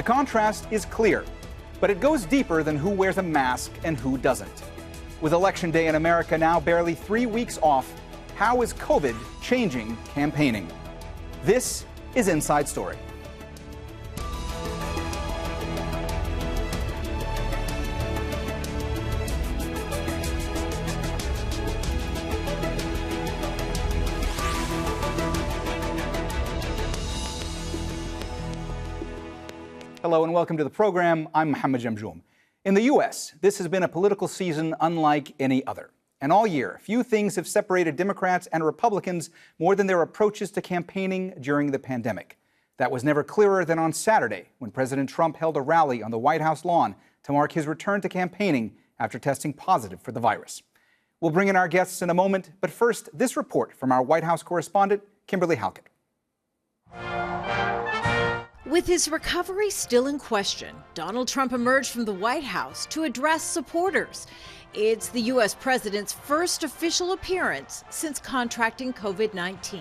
The contrast is clear, but it goes deeper than who wears a mask and who doesn't. With Election Day in America now barely 3 weeks off, how is COVID changing campaigning? This is Inside Story. Hello and welcome to the program. I'm Mohammed Jamjoom. In the U.S., this has been a political season unlike any other. And all year, few things have separated Democrats and Republicans more than their approaches to campaigning during the pandemic. That was never clearer than on Saturday, when President Trump held a rally on the White House lawn to mark his return to campaigning after testing positive for the virus. We'll bring in our guests in a moment, but first, this report from our White House correspondent, Kimberly Halkett. With his recovery still in question, Donald Trump emerged from the White House to address supporters. It's the U.S. president's first official appearance since contracting COVID-19.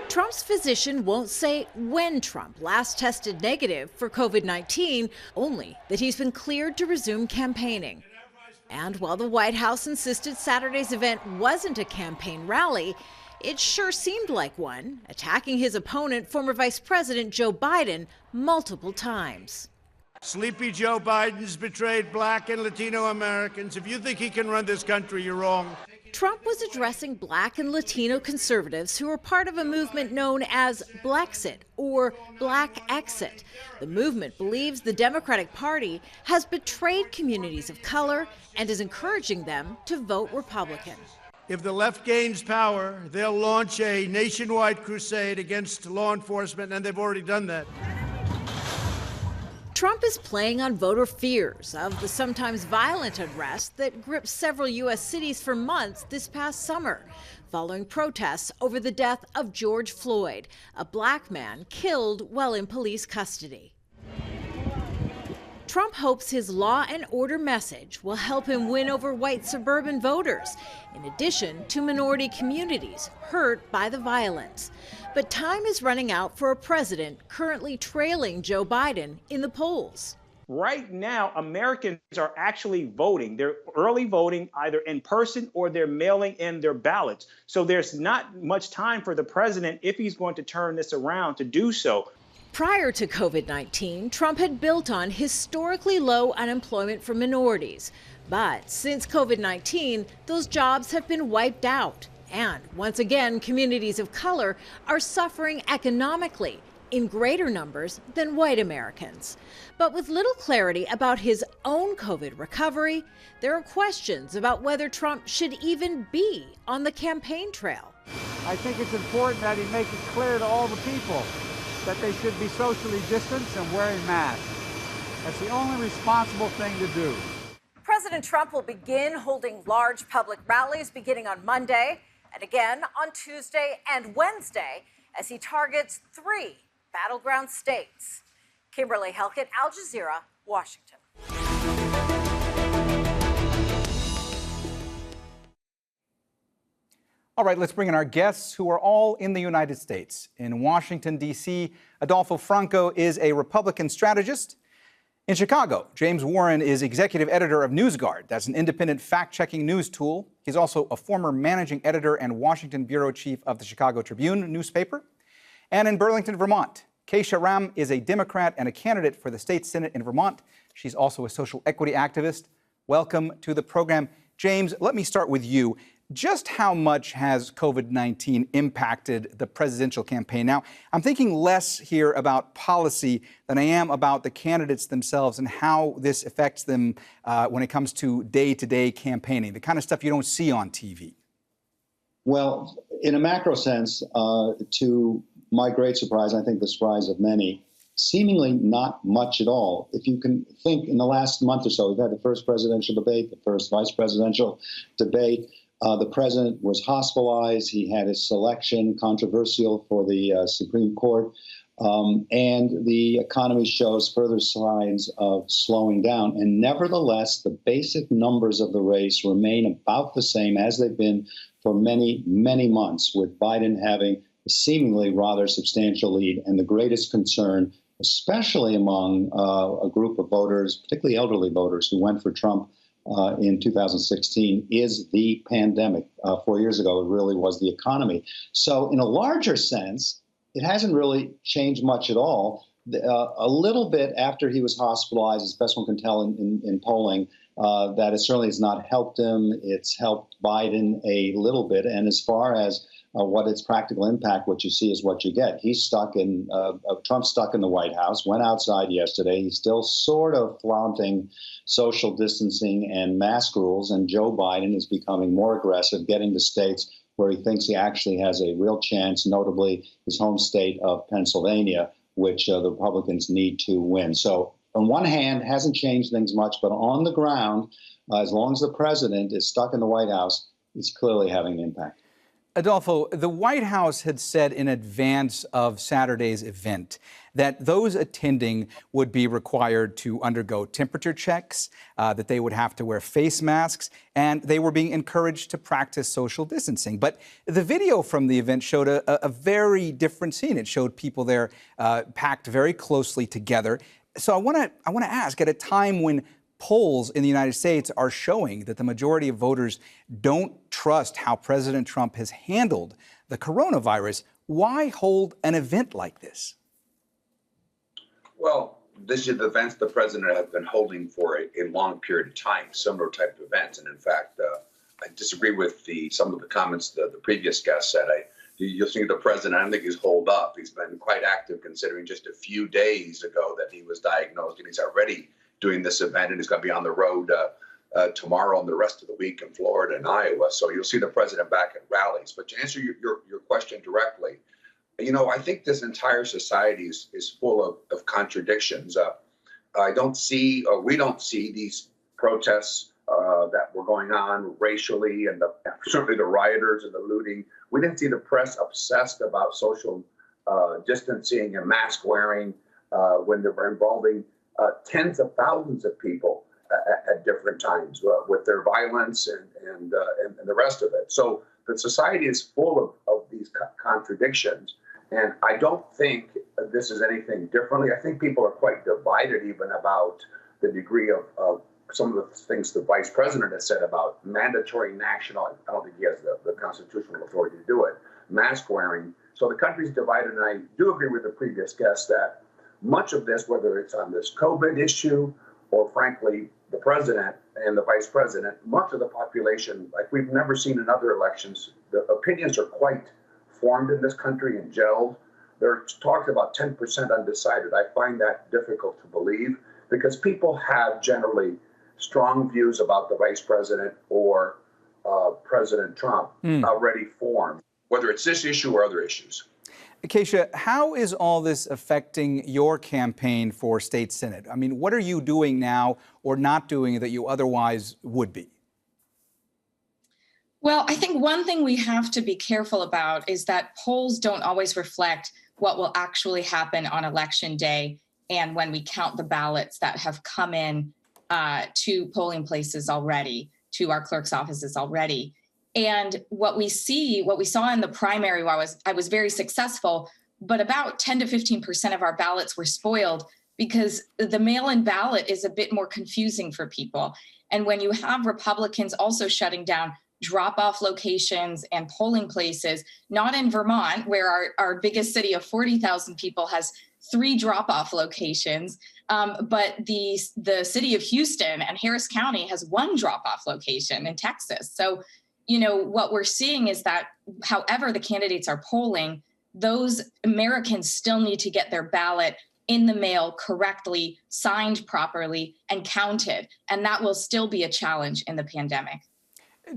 Trump's physician won't say when Trump last tested negative for COVID-19, only that he's been cleared to resume campaigning. And while the White House insisted Saturday's event wasn't a campaign rally, it sure seemed like one, attacking his opponent, former Vice President Joe Biden, multiple times. Sleepy Joe Biden's betrayed Black and Latino Americans. If you think he can run this country, you're wrong. Trump was addressing Black and Latino conservatives who are part of a movement known as Blackxit or Black Exit. The movement believes the Democratic Party has betrayed communities of color and is encouraging them to vote Republican. If the left gains power, they'll launch a nationwide crusade against law enforcement, and they've already done that. Trump is playing on voter fears of the sometimes violent unrest that gripped several U.S. cities for months this past summer, following protests over the death of George Floyd, a Black man killed while in police custody. Trump hopes his law and order message will help him win over white suburban voters, in addition to minority communities hurt by the violence. But time is running out for a president currently trailing Joe Biden in the polls. Right now, Americans are actually voting. They're early voting either in person or they're mailing in their ballots. So there's not much time for the president, if he's going to turn this around, to do so. Prior to COVID-19, Trump had built on historically low unemployment for minorities. But since COVID-19, those jobs have been wiped out. And once again, communities of color are suffering economically in greater numbers than white Americans. But with little clarity about his own COVID recovery, there are questions about whether Trump should even be on the campaign trail. I think it's important that he make it clear to all the people that they should be socially distanced and wearing masks. That's the only responsible thing to do. President Trump will begin holding large public rallies beginning on Monday and again on Tuesday and Wednesday as he targets 3 battleground states. Kimberly Halkett, Al Jazeera, Washington. All right, let's bring in our guests who are all in the United States. In Washington, D.C., Adolfo Franco is a Republican strategist. In Chicago, James Warren is executive editor of NewsGuard. That's an independent fact-checking news tool. He's also a former managing editor and Washington bureau chief of the Chicago Tribune newspaper. And in Burlington, Vermont, Kesha is a Democrat and a candidate for the state Senate in Vermont. She's also a social equity activist. Welcome to the program. James, let me start with you. Just how much has COVID-19 impacted the presidential campaign? Now, I'm thinking less here about policy than I am about the candidates themselves and how this affects them when it comes to day-to-day campaigning, the kind of stuff you don't see on TV. Well, in a macro sense, to my great surprise, I think the surprise of many, seemingly not much at all. If you can think, in the last month or so, we've had the first presidential debate, the first vice presidential debate. The president was hospitalized. He had his selection controversial for the Supreme Court. And the economy shows further signs of slowing down. And nevertheless, the basic numbers of the race remain about the same as they've been for many, many months, with Biden having a seemingly rather substantial lead. And the greatest concern, especially among a group of voters, particularly elderly voters who went for Trump in 2016, is the pandemic. 4 years ago, it really was the economy. So in a larger sense, it hasn't really changed much at all. A little bit after he was hospitalized, as best one can tell in polling, that it certainly has not helped him. It's helped Biden a little bit. And as far as what its practical impact, what you see is what you get. He's stuck in, Trump's stuck in the White House, went outside yesterday. He's still sort of flaunting social distancing and mask rules. And Joe Biden is becoming more aggressive, getting to states where he thinks he actually has a real chance, notably his home state of Pennsylvania, which the Republicans need to win. So on one hand, hasn't changed things much, but on the ground, as long as the president is stuck in the White House, it's clearly having an impact. Adolfo, the White House had said in advance of Saturday's event that those attending would be required to undergo temperature checks, that they would have to wear face masks, and they were being encouraged to practice social distancing. But the video from the event showed a very different scene. It showed people there packed very closely together. So I want to ask, at a time when polls in the United States are showing that the majority of voters don't trust how President Trump has handled the coronavirus, why hold an event like this? Well, this is the events the president has been holding for a long period of time, similar type of events. And in fact, I disagree with some of the comments the previous guest said. You'll see the president, I don't think he's holed up. He's been quite active considering just a few days ago that he was diagnosed, and he's already doing this event, and he's going to be on the road tomorrow and the rest of the week in Florida and Iowa. So you'll see the president back at rallies. But to answer your question directly, I think this entire society is full of contradictions. We don't see these protests that were going on racially, and certainly the rioters and the looting. We didn't see the press obsessed about social distancing and mask wearing when they were involving tens of thousands of people at different times with their violence and the rest of it. So the society is full of these contradictions. And I don't think this is anything differently. I think people are quite divided even about the degree of some of the things the vice president has said about mandatory national, I don't think he has the constitutional authority to do it, mask wearing. So the country's divided, and I do agree with the previous guest that much of this, whether it's on this COVID issue or, frankly, the president and the vice president, much of the population, like we've never seen in other elections, the opinions are quite formed in this country and gelled. There are talks about 10% undecided. I find that difficult to believe because people have generally strong views about the vice president or President Trump already formed, whether it's this issue or other issues. Kesha, how is all this affecting your campaign for state senate? I mean, what are you doing now or not doing that you otherwise would be? Well, I think one thing we have to be careful about is that polls don't always reflect what will actually happen on election day and when we count the ballots that have come in to polling places already, to our clerk's offices already. And what we saw in the primary, where I was very successful, but about 10 to 15% of our ballots were spoiled because the mail-in ballot is a bit more confusing for people. And when you have Republicans also shutting down drop-off locations and polling places, not in Vermont, where our biggest city of 40,000 people has 3 drop-off locations, but the city of Houston and Harris County has 1 drop-off location in Texas. So what we're seeing is that however the candidates are polling, those Americans still need to get their ballot in the mail correctly, signed properly, and counted. And that will still be a challenge in the pandemic.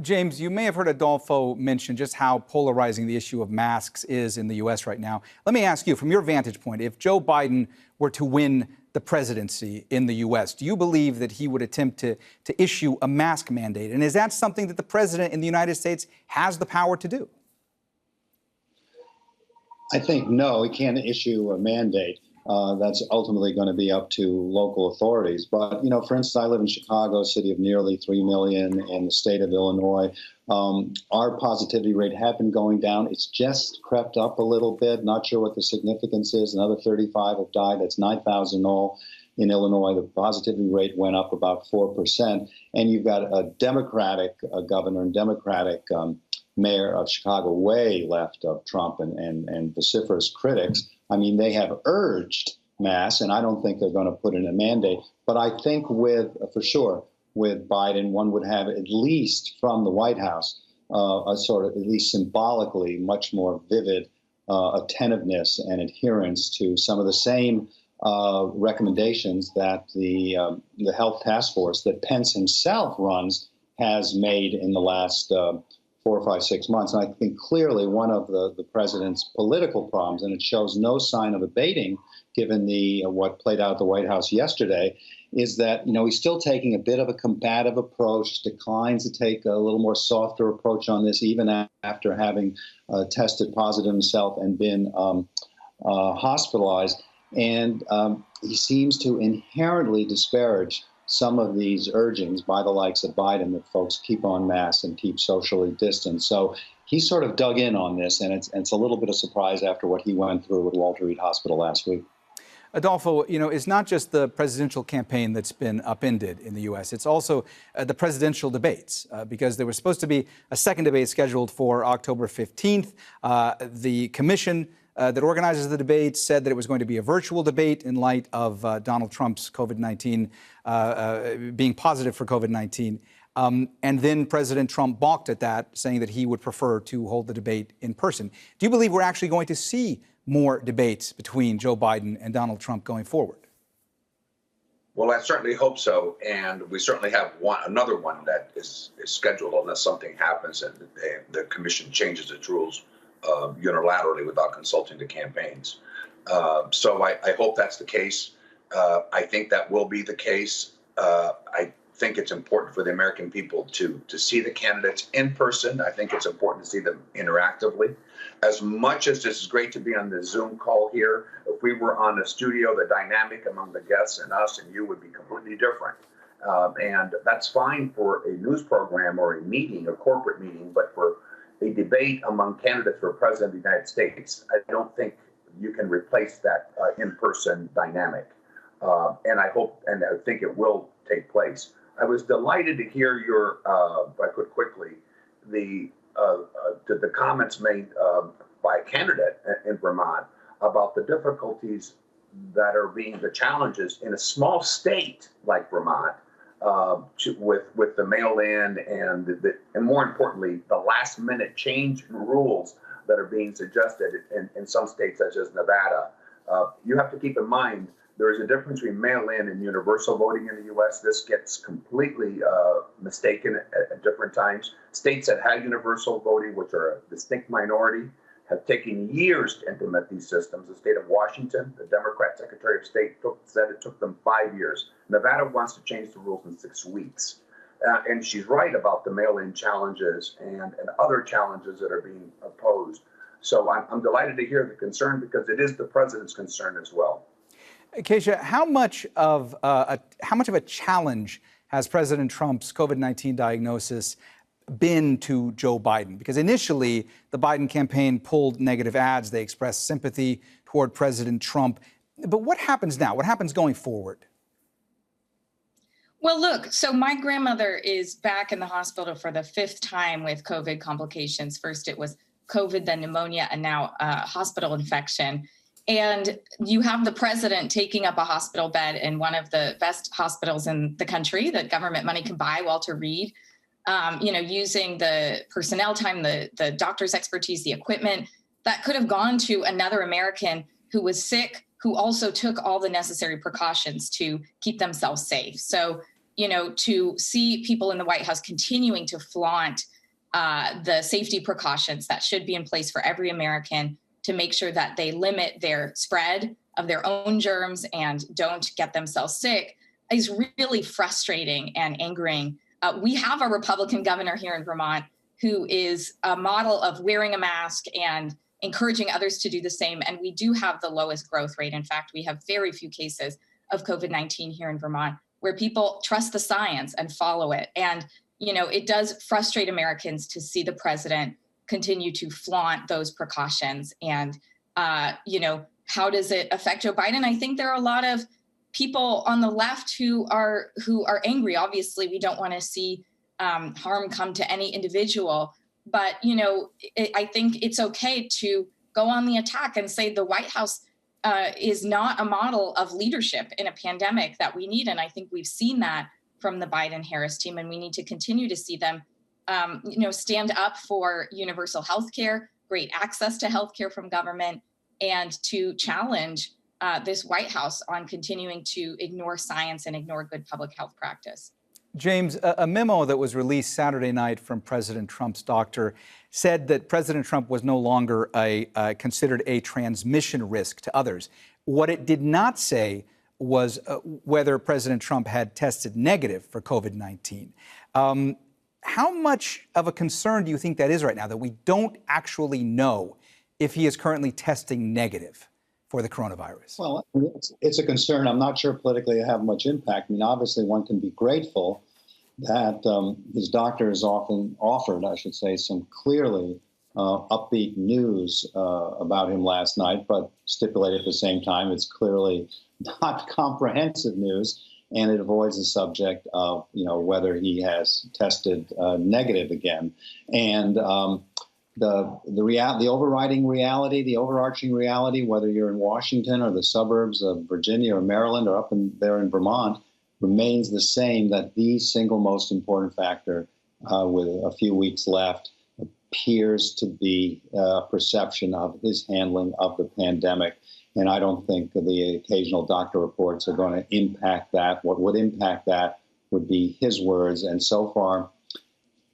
James, you may have heard Adolfo mention just how polarizing the issue of masks is in the U.S. right now. Let me ask you, from your vantage point, if Joe Biden were to win the presidency in the U.S., do you believe that he would attempt to issue a mask mandate? And is that something that the president in the United States has the power to do? I think no, he can't issue a mandate. That's ultimately going to be up to local authorities. But, for instance, I live in Chicago, a city of nearly 3 million, in the state of Illinois. Our positivity rate had been going down. It's just crept up a little bit. Not sure what the significance is. Another 35 have died. That's 9,000 all. In Illinois, the positivity rate went up about 4%. And you've got a Democratic governor and Democratic mayor of Chicago, way left of Trump and vociferous critics. I mean, they have urged masks, and I don't think they're going to put in a mandate. But I think for sure, with Biden, one would have, at least from the White House, a sort of, at least symbolically, much more vivid attentiveness and adherence to some of the same recommendations that the health task force that Pence himself runs has made in the last 4, 5, 6 months. And I think clearly one of the president's political problems, and it shows no sign of abating given what played out at the White House yesterday, is that he's still taking a bit of a combative approach, declines to take a little more softer approach on this, even after having tested positive himself and been hospitalized. And he seems to inherently disparage some of these urgings by the likes of Biden that folks keep on masks and keep socially distant. So he sort of dug in on this, and it's a little bit of surprise after what he went through at Walter Reed Hospital last week. Adolfo, it's not just the presidential campaign that's been upended in the U.S. It's also the presidential debates, because there was supposed to be a second debate scheduled for October 15th. The commission that organizes the debate said that it was going to be a virtual debate in light of Donald Trump's COVID-19 being positive for COVID-19. And then President Trump balked at that, saying that he would prefer to hold the debate in person. Do you believe we're actually going to see more debates between Joe Biden and Donald Trump going forward? Well, I certainly hope so. And we certainly have another one that is scheduled unless something happens and the commission changes its rules unilaterally without consulting the campaigns. So I hope that's the case. I think that will be the case. I think it's important for the American people to see the candidates in person. I think it's important to see them interactively. As much as this is great to be on the Zoom call here, if we were on a studio, the dynamic among the guests and us and you would be completely different. And that's fine for a news program or a meeting, a corporate meeting, but for a debate among candidates for president of the United States, I don't think you can replace that in-person dynamic. And I hope and I think it will take place. I was delighted to hear your, if I could quickly, the comments made by a candidate in Vermont about the difficulties that are being the challenges in a small state like Vermont with the mail-in and more importantly, the last-minute change in rules that are being suggested in some states such as Nevada. You have to keep in mind there is a difference between mail-in and universal voting in the U.S. This gets completely mistaken at different times. States that have universal voting, which are a distinct minority, have taken years to implement these systems. The state of Washington, the Democrat Secretary of State said it took them 5 years. Nevada wants to change the rules in 6 weeks. And she's right about the mail-in challenges and other challenges that are being posed. So I'm delighted to hear the concern because it is the president's concern as well. Kesha, how much of a challenge has President Trump's COVID-19 diagnosis been to Joe Biden? Because initially, the Biden campaign pulled negative ads. They expressed sympathy toward President Trump. But what happens now? What happens going forward? Well, look, so my grandmother is back in the hospital for the 5th time with COVID complications. First, it was COVID, then pneumonia, and now hospital infection. And you have the president taking up a hospital bed in one of the best hospitals in the country that government money can buy, Walter Reed, using the personnel time, the doctor's expertise, the equipment that could have gone to another American who was sick, who also took all the necessary precautions to keep themselves safe. So, to see people in the White House continuing to flaunt the safety precautions that should be in place for every American to make sure that they limit their spread of their own germs and don't get themselves sick is really frustrating and angering. We have a Republican governor here in Vermont who is a model of wearing a mask and encouraging others to do the same. And we do have the lowest growth rate. In fact, we have very few cases of COVID-19 here in Vermont, where people trust the science and follow it. And, it does frustrate Americans to see the president continue to flaunt those precautions. And, how does it affect Joe Biden? I think there are a lot of people on the left who are angry. Obviously, we don't want to see harm come to any individual. But, I think it's okay to go on the attack and say the White House is not a model of leadership in a pandemic that we need. And I think we've seen that from the Biden-Harris team, and we need to continue to see them, stand up for universal health care, great access to health care from government, and to challenge this White House on continuing to ignore science and ignore good public health practice. James, a memo that was released Saturday night from President Trump's doctor said that President Trump was no longer considered a transmission risk to others. What it did not say was whether President Trump had tested negative for COVID-19. How much of a concern do you think that is right now, that we don't actually know if he is currently testing negative for the coronavirus? Well, it's a concern. I'm not sure politically it have much impact. I mean, obviously, one can be grateful that his doctor has often offered, I should say, some clearly upbeat news about him last night, but stipulated at the same time it's clearly not comprehensive news, and it avoids the subject of whether he has tested negative again. And the overriding reality, the overarching reality, whether you're in Washington or the suburbs of Virginia or Maryland or up there in Vermont, remains the same, that the single most important factor with a few weeks left appears to be perception of his handling of the pandemic. And I don't think the occasional doctor reports are going to impact that. What would impact that would be his words. And so far,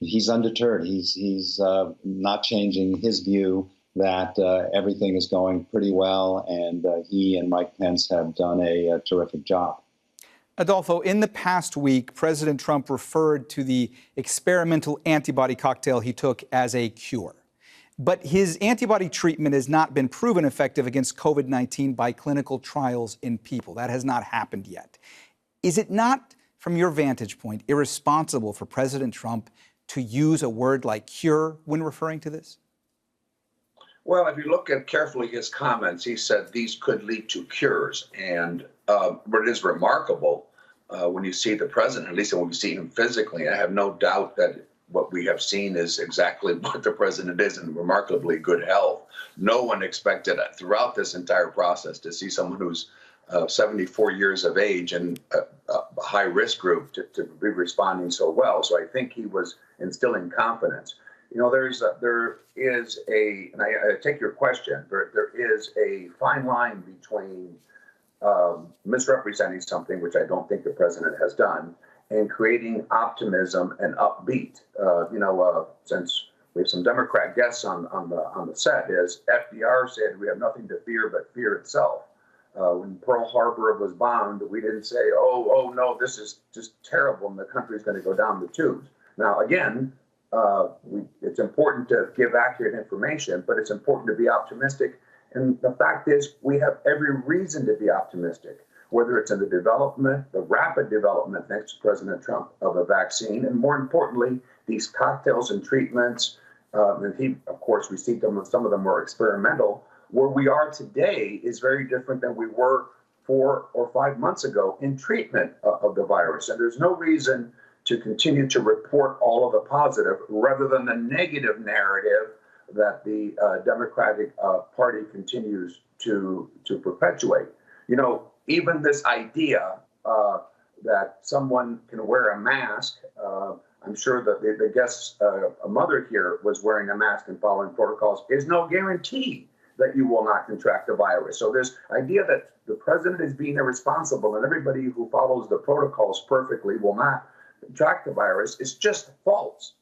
he's undeterred. He's not changing his view that everything is going pretty well, and he and Mike Pence have done a terrific job. Adolfo, in the past week, President Trump referred to the experimental antibody cocktail he took as a cure. But his antibody treatment has not been proven effective against COVID-19 by clinical trials in people. That has not happened yet. Is it not, from your vantage point, irresponsible for President Trump to use a word like cure when referring to this? Well, if you look at carefully his comments, he said these could lead to cures. And but it is remarkable when you see the president, at least when we see him physically. I have no doubt that what we have seen is exactly what the president is, in remarkably good health. No one expected throughout this entire process to see someone who's 74 years of age and a high-risk group to be responding so well. So I think he was instilling confidence. There is a, and I take your question, there is a fine line between misrepresenting something, which I don't think the president has done, and creating optimism and upbeat. Since we have some Democrat guests on the set, is FDR said we have nothing to fear but fear itself. When Pearl Harbor was bombed, we didn't say, oh no, this is just terrible and the country's going to go down the tubes. Now, again, it's important to give accurate information, but it's important to be optimistic. And the fact is, we have every reason to be optimistic, whether it's in the rapid development, thanks to President Trump, of a vaccine, and more importantly, these cocktails and treatments. And he, of course, received them. Some of them were experimental. Where we are today is very different than we were 4 or 5 months ago in treatment of the virus. And there's no reason to continue to report all of the positive rather than the negative narrative that the Democratic Party continues to perpetuate. Even this idea that someone can wear a mask, I'm sure that the guest's mother here was wearing a mask and following protocols, is no guarantee that you will not contract the virus. So this idea that the president is being irresponsible and everybody who follows the protocols perfectly will not contract the virus is just false.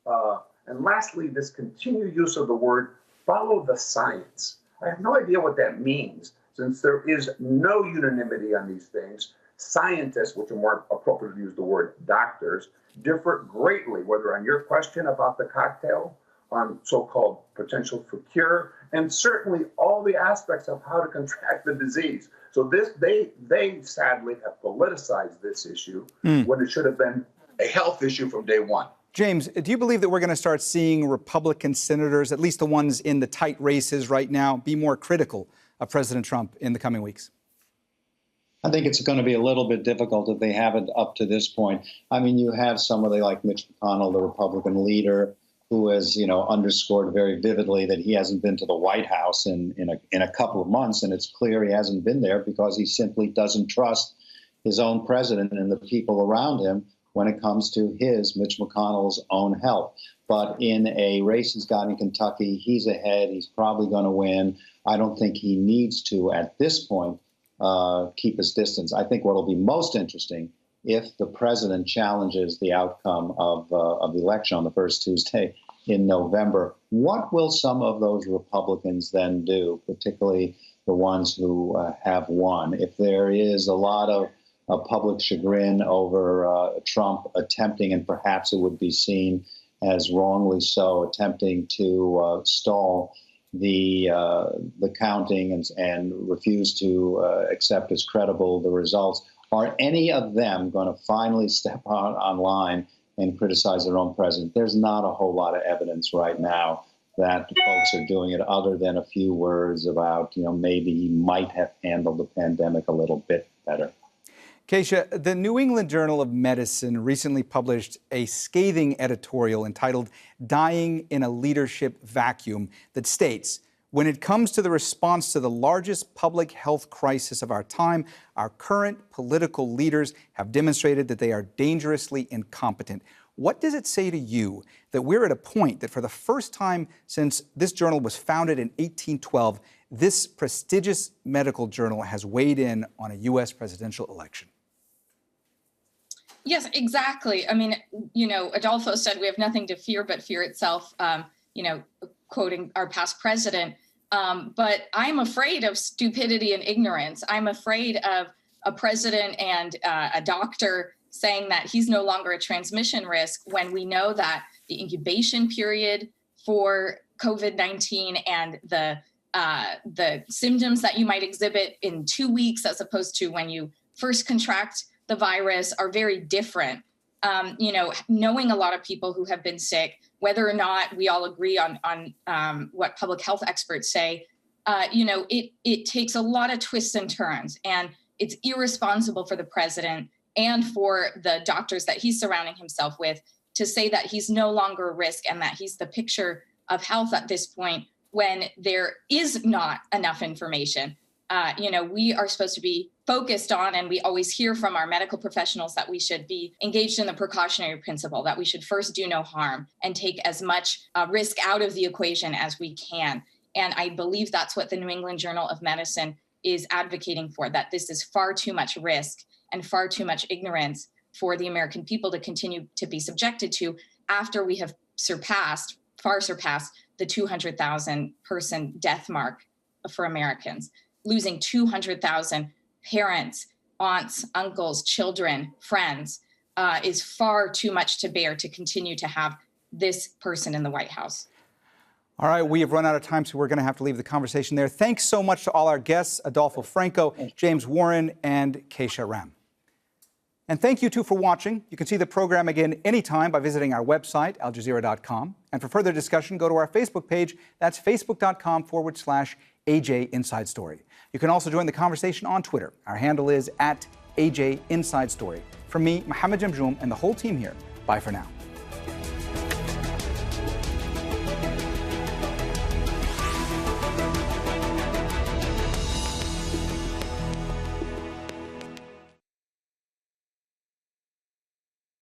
And lastly, this continued use of the word follow the science. I have no idea what that means, since there is no unanimity on these things. Scientists, which are more appropriate to use the word doctors, differ greatly, whether on your question about the cocktail, on so-called potential for cure, and certainly all the aspects of how to contract the disease. So they sadly have politicized this issue when it should have been a health issue from day one. James, do you believe that we're going to start seeing Republican senators, at least the ones in the tight races right now, be more critical of President Trump in the coming weeks? I think it's going to be a little bit difficult if they haven't up to this point. I mean, you have somebody like Mitch McConnell, the Republican leader, who has, underscored very vividly that he hasn't been to the White House in a couple of months, and it's clear he hasn't been there because he simply doesn't trust his own president and the people around him when it comes to Mitch McConnell's own health. But in a race he's got in Kentucky, he's ahead. He's probably going to win. I don't think he needs to, at this point, keep his distance. I think what will be most interesting if the president challenges the outcome of the election on the first Tuesday in November. What will some of those Republicans then do, particularly the ones who have won? If there is a lot of public chagrin over Trump attempting, and perhaps it would be seen as wrongly so, attempting to stall the counting and refuse to accept as credible the results, are any of them going to finally step out online and criticize their own president? There's not a whole lot of evidence right now that folks are doing it, other than a few words about, maybe he might have handled the pandemic a little bit better. Kesha, the New England Journal of Medicine recently published a scathing editorial entitled "Dying in a Leadership Vacuum" that states, when it comes to the response to the largest public health crisis of our time, our current political leaders have demonstrated that they are dangerously incompetent. What does it say to you that we're at a point that for the first time since this journal was founded in 1812, this prestigious medical journal has weighed in on a U.S. presidential election? Yes, exactly. I mean, Adolfo said we have nothing to fear but fear itself, quoting our past president. But I'm afraid of stupidity and ignorance. I'm afraid of a president and a doctor saying that he's no longer a transmission risk when we know that the incubation period for COVID-19 and the symptoms that you might exhibit in 2 weeks as opposed to when you first contract the virus are very different. Knowing a lot of people who have been sick, whether or not we all agree on what public health experts say, it takes a lot of twists and turns, and it's irresponsible for the president and for the doctors that he's surrounding himself with to say that he's no longer a risk and that he's the picture of health at this point when there is not enough information. We are supposed to be focused on, and we always hear from our medical professionals that we should be engaged in the precautionary principle, that we should first do no harm and take as much risk out of the equation as we can. And I believe that's what the New England Journal of Medicine is advocating for, that this is far too much risk and far too much ignorance for the American people to continue to be subjected to after we have far surpassed the 200,000 person death mark for Americans. Losing 200,000 parents, aunts, uncles, children, friends is far too much to bear to continue to have this person in the White House. All right, we have run out of time, so we're going to have to leave the conversation there. Thanks so much to all our guests, Adolfo Franco, James Warren, and Kesha Ram. And thank you, too, for watching. You can see the program again anytime by visiting our website, aljazeera.com. And for further discussion, go to our Facebook page. That's facebook.com/AJ Inside Story. You can also join the conversation on Twitter. Our handle is @AJ Inside Story. From me, Mohammed Jamjoom, and the whole team here, bye for now.